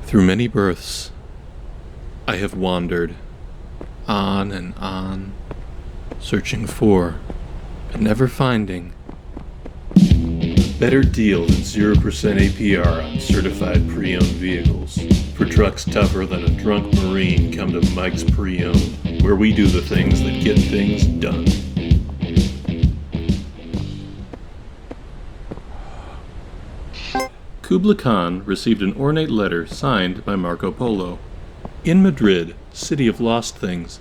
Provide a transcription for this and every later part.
Through many births, I have wandered on and on, searching for, but never finding, a better deal than 0% APR on certified pre-owned vehicles. For trucks tougher than a drunk Marine, come to Mike's Pre-Owned, where we do the things that get things done. Kubla Khan received an ornate letter signed by Marco Polo. In Madrid, city of lost things,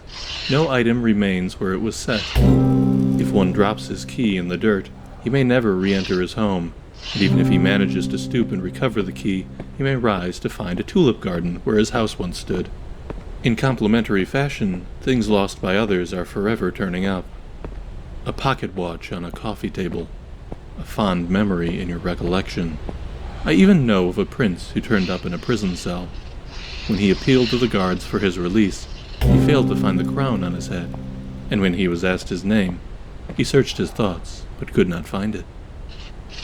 no item remains where it was set. If one drops his key in the dirt, he may never re-enter his home, and even if he manages to stoop and recover the key, he may rise to find a tulip garden where his house once stood. In complementary fashion, things lost by others are forever turning up. A pocket watch on a coffee table, a fond memory in your recollection. I even know of a prince who turned up in a prison cell. When he appealed to the guards for his release, he failed to find the crown on his head, and when he was asked his name, he searched his thoughts, but could not find it.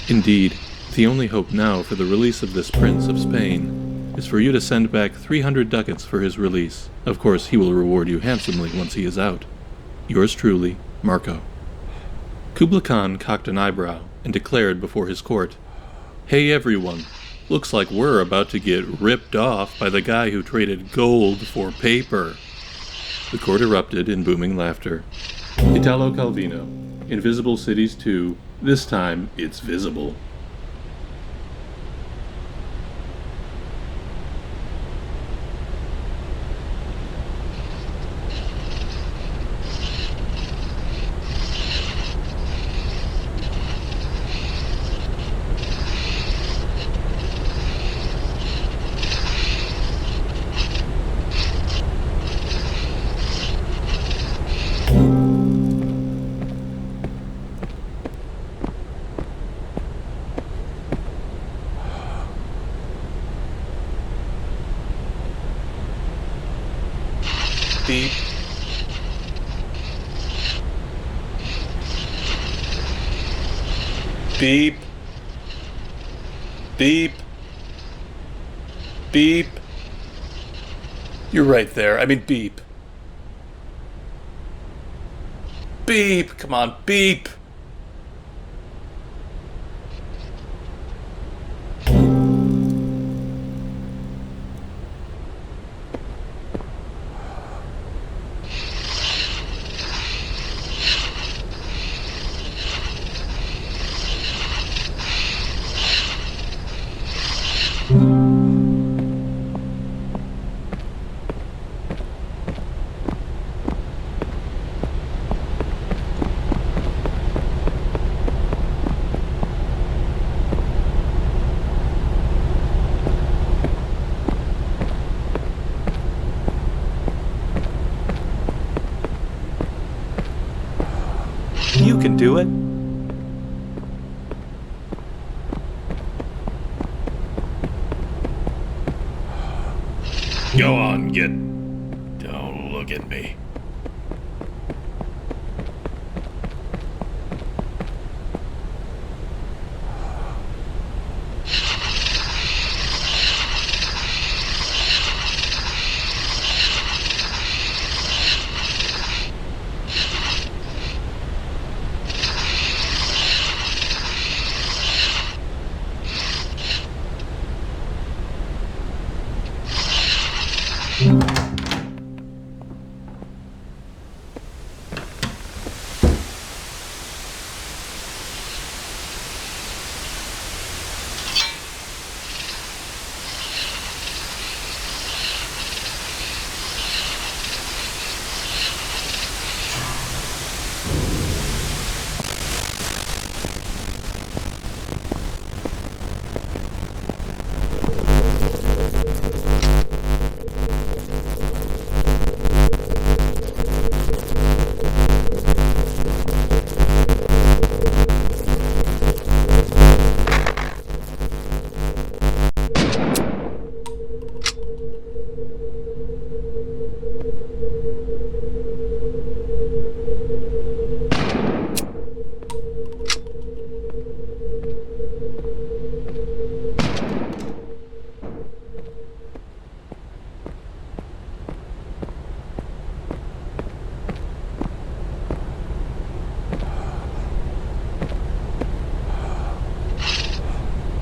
Indeed, the only hope now for the release of this Prince of Spain is for you to send back 300 ducats for his release. Of course, he will reward you handsomely once he is out. Yours truly, Marco. Kubla Khan cocked an eyebrow and declared before his court, "Hey everyone, looks like we're about to get ripped off by the guy who traded gold for paper." The court erupted in booming laughter. Italo Calvino, Invisible Cities 2, this time it's visible. Beep. Beep. Beep. Beep. You're right there. I mean, beep. Beep. Come on, beep. do it? Go on, get... Don't look at me.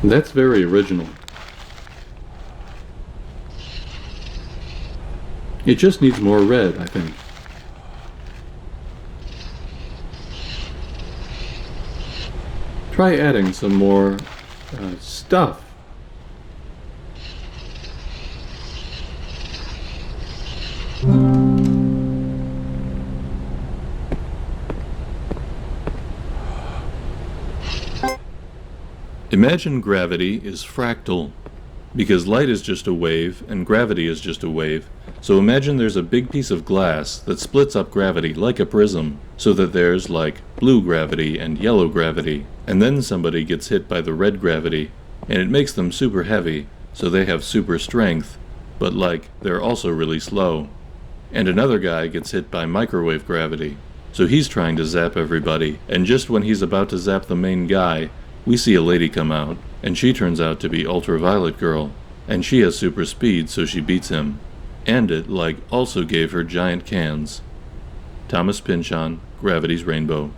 That's very original. It just needs more red, I think. Try adding some more stuff. Imagine gravity is fractal, because light is just a wave and gravity is just a wave. So imagine there's a big piece of glass that splits up gravity like a prism, so that there's like blue gravity and yellow gravity, and then somebody gets hit by the red gravity, and it makes them super heavy, so they have super strength, but like they're also really slow. And another guy gets hit by microwave gravity, so he's trying to zap everybody, and just when he's about to zap the main guy, we see a lady come out, and she turns out to be Ultraviolet Girl, and she has super speed, so she beats him. And it, like, also gave her giant cans. Thomas Pynchon, Gravity's Rainbow.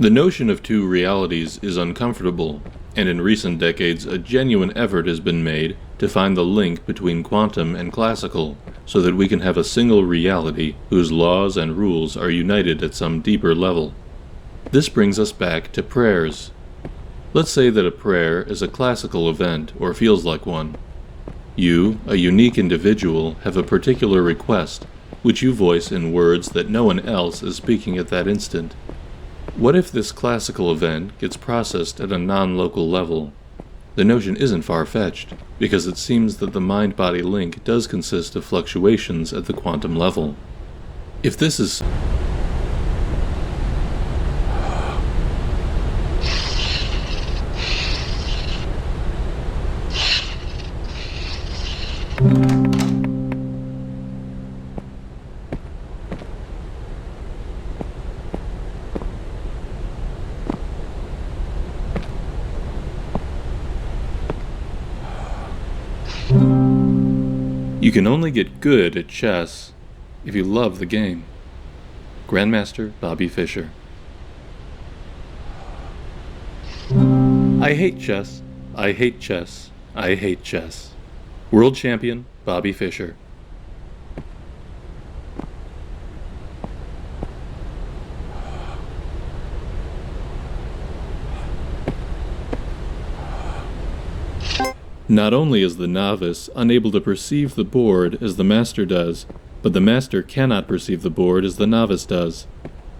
The notion of two realities is uncomfortable, and in recent decades a genuine effort has been made to find the link between quantum and classical, so that we can have a single reality whose laws and rules are united at some deeper level. This brings us back to prayers. Let's say that a prayer is a classical event, or feels like one. You, a unique individual, have a particular request, which you voice in words that no one else is speaking at that instant. What if this classical event gets processed at a non-local level? The notion isn't far-fetched, because it seems that the mind-body link does consist of fluctuations at the quantum level. If this is... You can only get good at chess if you love the game. Grandmaster Bobby Fischer. I hate chess. I hate chess. I hate chess. World Champion Bobby Fischer. Not only is the novice unable to perceive the board as the master does, but the master cannot perceive the board as the novice does.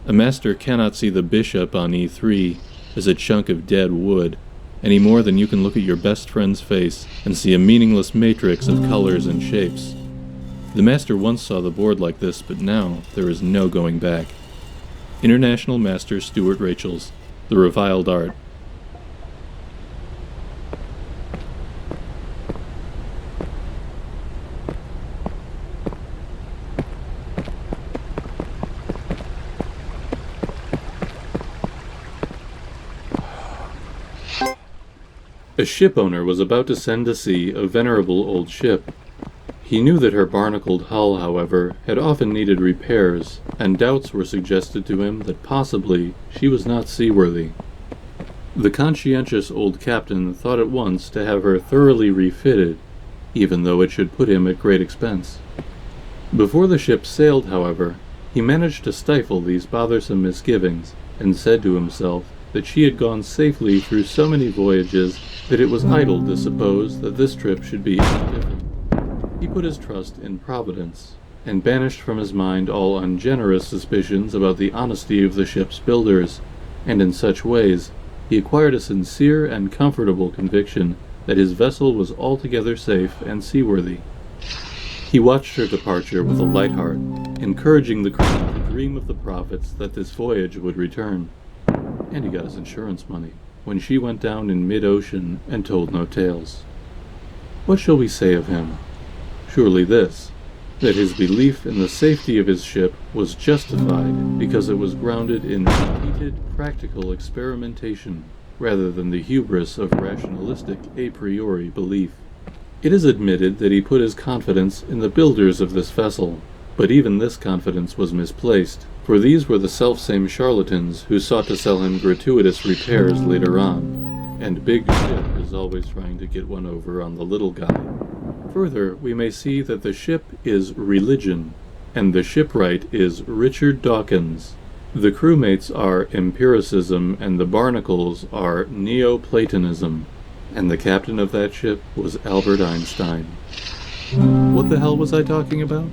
A master cannot see the bishop on e3 as a chunk of dead wood, any more than you can look at your best friend's face and see a meaningless matrix of colors and shapes. The master once saw the board like this, but now there is no going back. International Master Stuart Rachel's The Reviled Art. A ship owner was about to send to sea a venerable old ship. He knew that her barnacled hull, however, had often needed repairs, and doubts were suggested to him that possibly she was not seaworthy. The conscientious old captain thought at once to have her thoroughly refitted, even though it should put him at great expense. Before the ship sailed, however, he managed to stifle these bothersome misgivings, and said to himself that she had gone safely through so many voyages that it was idle to suppose that this trip should be any different. He put his trust in Providence, and banished from his mind all ungenerous suspicions about the honesty of the ship's builders, and in such ways he acquired a sincere and comfortable conviction that his vessel was altogether safe and seaworthy. He watched her departure with a light heart, encouraging the crew to dream of the profits that this voyage would return. And he got his insurance money when she went down in mid-ocean and told no tales. What shall we say of him? Surely this, that his belief in the safety of his ship was justified because it was grounded in repeated practical experimentation rather than the hubris of rationalistic a priori belief. It is admitted that he put his confidence in the builders of this vessel, but even this confidence was misplaced, for these were the selfsame charlatans who sought to sell him gratuitous repairs later on, and Big Ship is always trying to get one over on the little guy. Further, we may see that the ship is religion, and the shipwright is Richard Dawkins. The crewmates are empiricism, and the barnacles are Neoplatonism, and the captain of that ship was Albert Einstein. What the hell was I talking about?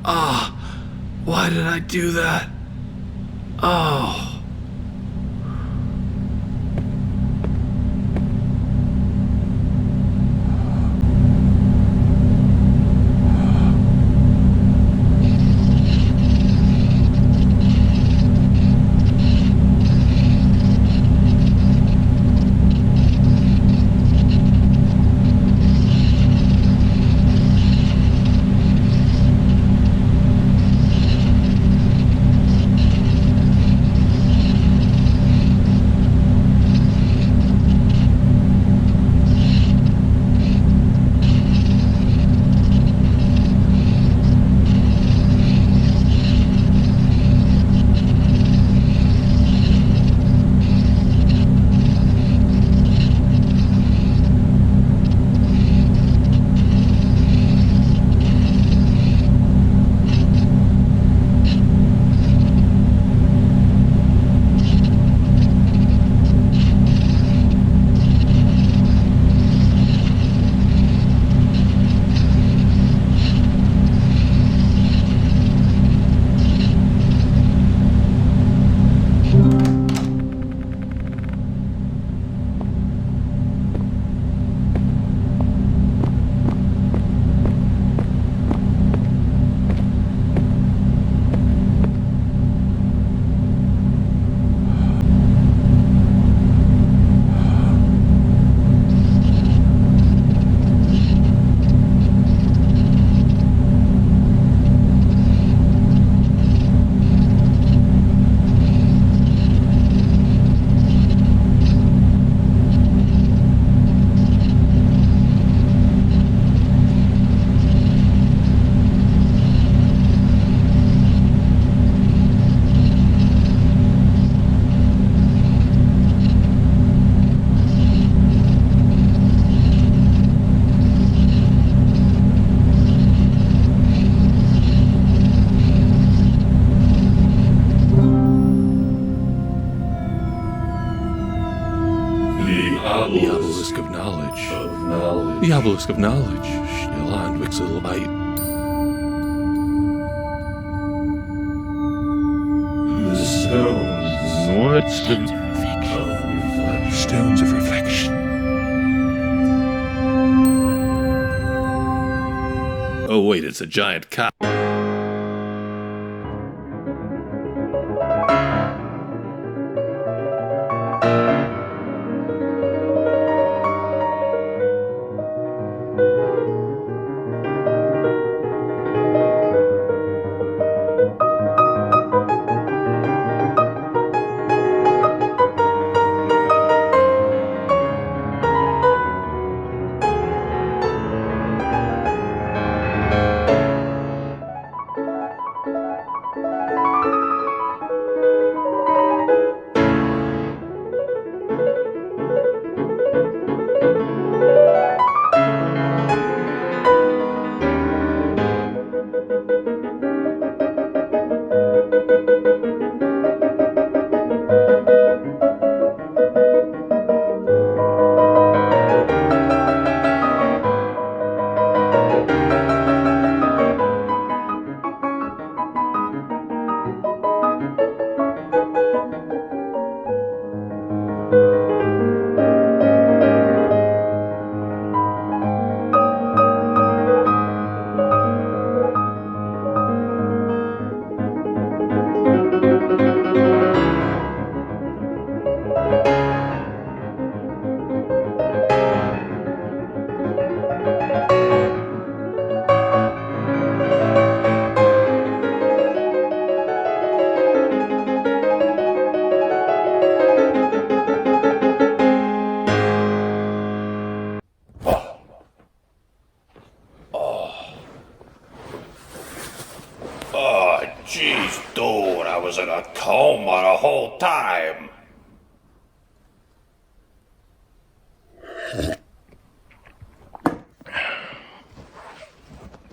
Why did I do that? Oh. The Obelisk of Knowledge. The Obelisk of Knowledge. Still on Wixelbite. The stones. What's the... Stones of reflection. Oh wait, it's a giant cow. Jeez, dude, I was in a coma the whole time.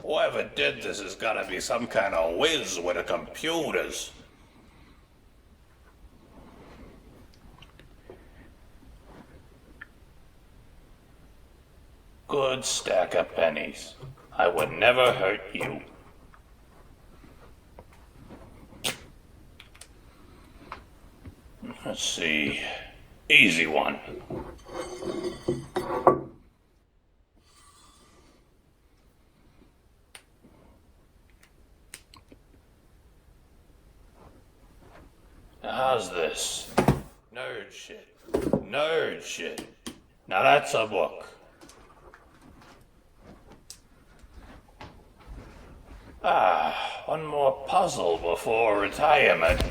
Whoever did this has gotta be some kind of whiz with the computers. Good stack of pennies. I would never hurt you. Let's see. Easy one. How's this? Nerd shit. Nerd shit. Now that's a book. One more puzzle before retirement.